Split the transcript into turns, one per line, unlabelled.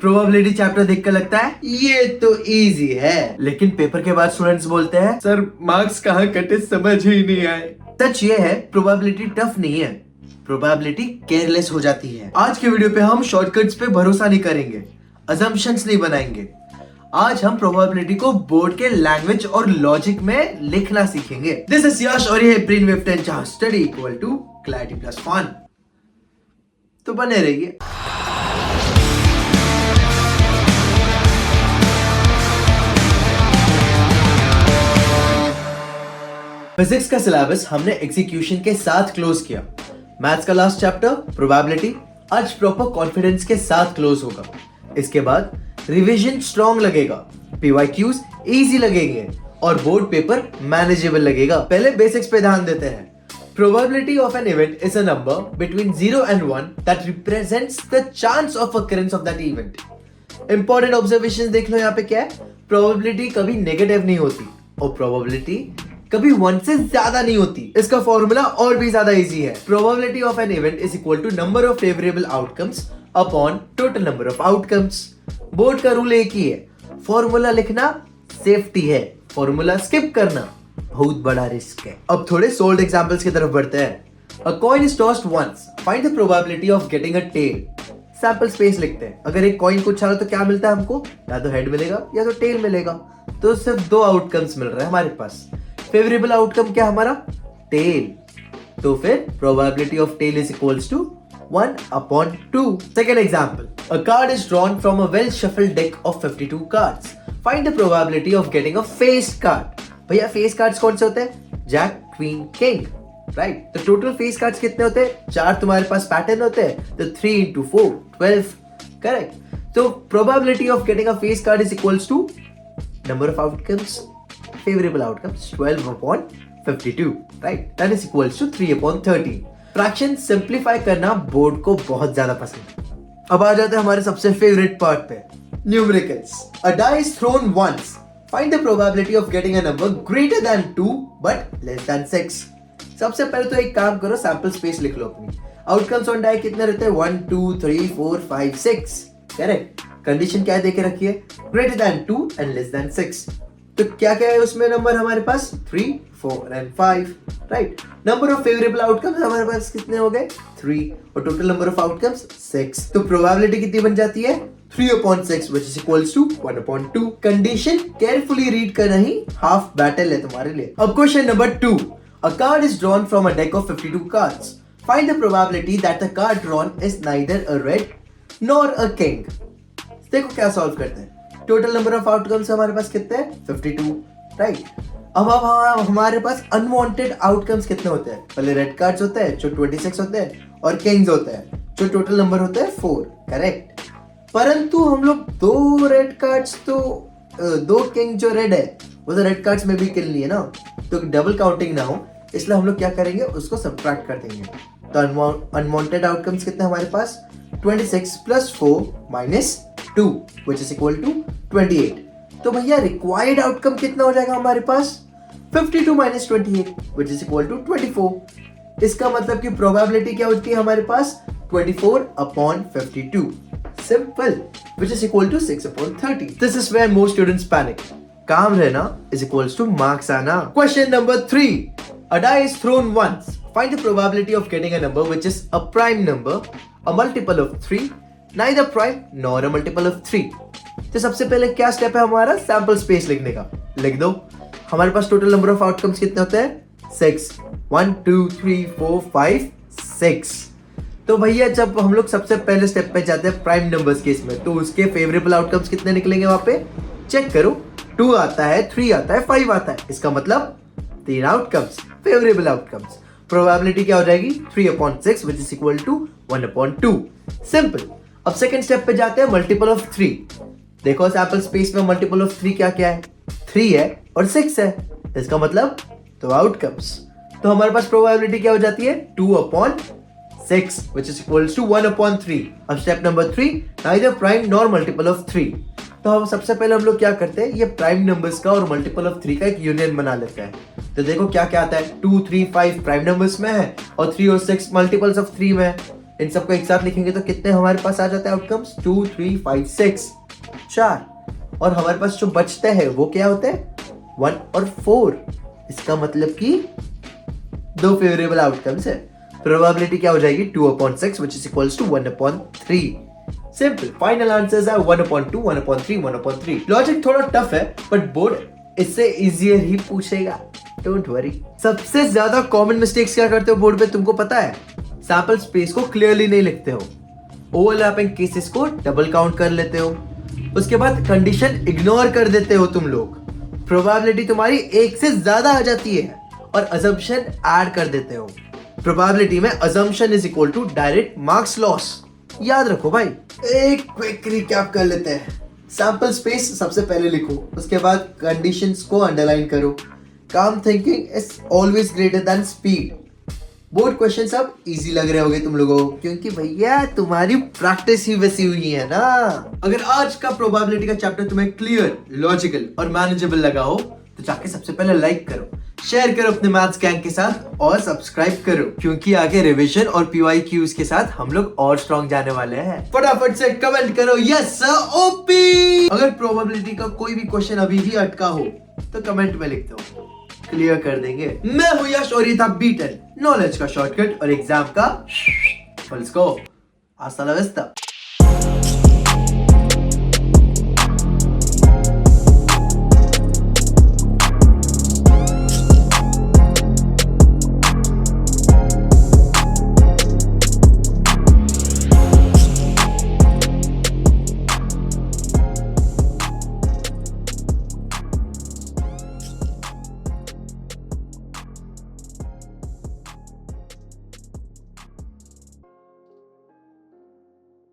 Probability chapter देखकर लगता है ये तो इजी है, लेकिन पेपर के बाद स्टूडेंट्स बोलते हैं
सर मार्क्स कहाँ कटे समझ ही नहीं आए।
सच ये है, प्रोबेबिलिटी टफ नहीं है, प्रोबेबिलिटी केयरलेस हो जाती है। आज के वीडियो पे हम शॉर्टकट्स पे भरोसा नहीं करेंगे, अजम्पशंस नहीं बनाएंगे। आज हम प्रोबेबिलिटी को बोर्ड के लैंग्वेज और लॉजिक में लिखना सीखेंगे। दिस इज यश और ये ब्रेन वेव 10 जहां study equal to clarity plus fun. तो बने रहिए। फिजिक्स का सिलेबस हमने एग्जीक्यूशन के साथ क्लोज किया। मैथ्स का लास्ट चैप्टर प्रोबेबिलिटी आज प्रॉपर कॉन्फिडेंस के साथ क्लोज होगा। इसके बाद रिवीजन स्ट्रॉन्ग लगेगा, पीवाईक्यूज इजी लगेंगे और बोर्ड पेपर मैनेजेबल लगेगा। पहले बेसिक्स पे ध्यान देते हैं। Probability of an event is a number between 0 and 1 that represents the chance of occurrence of that event. Important observations देख लो यहाँ पे क्या है, probability कभी नेगेटिव नहीं होती और probability कभी 1 से ज्यादा नहीं होती। इसका फॉर्मूला और भी ज्यादा इजी है। Probability of an event is equal to number of favorable outcomes upon total number of outcomes. Board का रूल एक ही है, फॉर्मूला लिखना सेफ्टी है, फॉर्मूला स्किप करना बहुत बड़ा रिस्क है। अब थोड़े सोल्ड एग्जांपल्स की तरफ बढ़ते हैं। A coin is tossed once. Find the probability of getting a tail. Sample space लिखते हैं। अगर एक कॉइन को उछालो तो क्या मिलता है हमको? या तो हेड मिलेगा या तो टेल मिलेगा। तो सिर्फ दो आउटकम्स मिल रहे हैं हमारे पास। फेवरेबल आउटकम क्या हमारा? टेल। तो फिर probability of tail is equals to 1/2. Second example. A card is drawn from a well shuffled deck of 52 cards. Find the probability of getting a faced card. भैया face cards कौन से होते हैं? Jack, queen, king, right. तो total face cards कितने होते हैं? 4 तुम्हारे पास पैटर्न होते हैं, तो 3 into 4 12, करेक्ट। तो probability of getting a face card is equals to number of outcomes, favourable outcomes 12/52, right. That is equals to 3/13। Fraction simplify करना बोर्ड को बहुत ज्यादा पसंद है। अब आ जाते हैं हमारे सबसे फेवरेट पार्ट पे, numericals. A dice thrown once. Find the probability of getting a number greater than 2 but less than 6. सबसे पहले तो एक काम करो, सैंपल स्पेस लिख लो अपनी। आउटकम्स ऑन डाई कितने रहते हैं? 1 2 3 4 5 6, करेक्ट। कंडीशन क्या देके रखी है? Greater than 2 and less than 6। तो क्या क्या है उसमें नंबर हमारे पास? 3 4 and 5, right. Number of favourable outcomes हमारे पास कितने हो गए? 3 और टोटल नंबर ऑफ आउटकम्स 6। तो प्रोबेबिलिटी कितनी बन जाती है? 3/6 which is equals to 1/2. Condition carefully read करना ही हाफ बैटल है तुम्हारे लिए। अब question number 2. A card is drawn from a deck of 52 cards. Find the probability that the card drawn is neither a red nor a king. देखो क्या solve करते हैं। Total number of outcomes हमारे पास कितने हैं? 52, राइट। अब हमारे पास unwanted outcomes कितने होते हैं? पहले रेड कार्ड्स होते हैं जो 26 होते हैं और किंग्स होते हैं जो टोटल नंबर होते हैं 4, करेक्ट। परंतु हम लोग दो रेड कार्ड्स तो दो किंग जो रेड है वो तो रेड कार्ड्स में भी किल लिए ना, तो डबल काउंटिंग ना हो, इसलिए हम लोग क्या करेंगे, उसको सब्ट्रैक्ट कर देंगे। तो अनवांटेड आउटकम्स कितने हमारे पास? 26 + 4 - 2 which is equal to 28। तो भैया रिक्वायर्ड आउटकम कितना हो जाएगा हमारे पास? 52 - 28 which is equal to 24। इसका मतलब कि प्रोबेबिलिटी क्या होती है हमारे पास? 24/52, simple, which is equal to 6/30. This is where most students panic. काम रहना is equals to marks आना। Question number 3. A die is thrown once. Find the probability of getting a number which is a prime number, a multiple of 3, neither prime nor a multiple of 3. तो सबसे पहले क्या step है हमारा? Sample space लिखने का। लिख दो। हमारे पास टोटल नंबर ऑफ आउटकम्स कितने होते हैं? 6। 1 2 3 4 5 6। तो भैया जब हम लोग सबसे पहले स्टेप पे जाते हैं प्राइम नंबर्स केस में, तो उसके फेवरेबल आउटकम्स कितने निकलेंगे वहां पे? चेक करो। 2 आता है, 3 आता है, 5 आता है। इसका मतलब 3 आउटकम्स, फेवरेबल आउटकम्स। प्रोबेबिलिटी क्या हो जाएगी? 3/6 which is equal to 1/2। Simple. अब सेकंड स्टेप पे जाते हैं, मल्टीपल ऑफ 3। देखो सैंपल स्पेस में मल्टीपल ऑफ 3 क्या क्या है? 3 है और 6 है। इसका मतलब 2 आउटकम्स। तो हमारे पास प्रोबेबिलिटी क्या हो जाती है? 2/6 which is equals to 1/3। अब step number 3, neither prime nor multiple of 3। तो हम सबसे पहले हम लोग क्या करते हैं, ये प्राइम नंबर्स का और मल्टीपल ऑफ 3 का एक यूनियन बना लेते हैं। तो देखो क्या क्या आता है, 2 3 5 प्राइम नंबर्स में है और 3 और 6 मल्टीपल्स ऑफ 3 में है। इन सबको एक साथ लिखेंगे तो कितने हमारे पास आ जाते हैं आउटकम्स? 2, 3, 5, 6, 4। और हमारे पास जो बचते हैं वो क्या होते हैं? 1 और 4। इसका मतलब कि 2 फेवरेबल आउटकम्स है। प्रोबेबिलिटी क्या हो जाएगी? 2/6 which is equals to 1/3। Simple. Final answers है 1/2, 1/3, 1/3। लॉजिक थोड़ा टफ है बट बोर्ड इससे इजियर ही पूछेगा, डोंट वरी। सबसे ज्यादा कॉमन मिस्टेक्स क्या करते हो बोर्ड पे तुमको पता है? सैंपल स्पेस को क्लियरली नहीं लिखते हो, ओवरलैपिंग केसेस को डबल काउंट कर लेते हो, उसके बाद कंडीशन इग्नोर कर देते हो तुम लोग, प्रोबेबिलिटी तुम्हारी 1 से ज्यादा आ जाती है और अजम्पशन ऐड कर देते हो। प्रोबेबिलिटी में assumption is equal to direct marks loss. याद रखो भाई। एक क्विक रिकैप कर लेते हैं। सैंपल स्पेस सबसे पहले लिखो, उसके बाद कंडीशंस को अंडरलाइन करो। काम thinking is always greater than speed. Board question सब इजी लग रहे होंगे तुम लोगों को, क्योंकि भैया तुम्हारी प्रैक्टिस ही वैसी हुई है ना। अगर आज का प्रोबेबिलिटी का चैप्टर तुम्हें क्लियर, लॉजिकल और मैनेजेबल लगा हो तो जाके सबसे पहले लाइक करो, शेयर करो अपने मैथ्स गैंग के साथ और सब्सक्राइब करो, क्योंकि आगे रिवीजन और पीवाईक्यूज के साथ हम लोग और स्ट्रॉन्ग जाने वाले हैं। फटाफट से कमेंट करो यस सर ओपी। अगर प्रोबेबिलिटी का कोई भी क्वेश्चन अभी भी अटका हो तो कमेंट में लिख दो, क्लियर कर देंगे। मैं हूं यश और ये था B10, नॉलेज का शॉर्टकट और एग्जाम का फुल स्कोप। हasta la vista।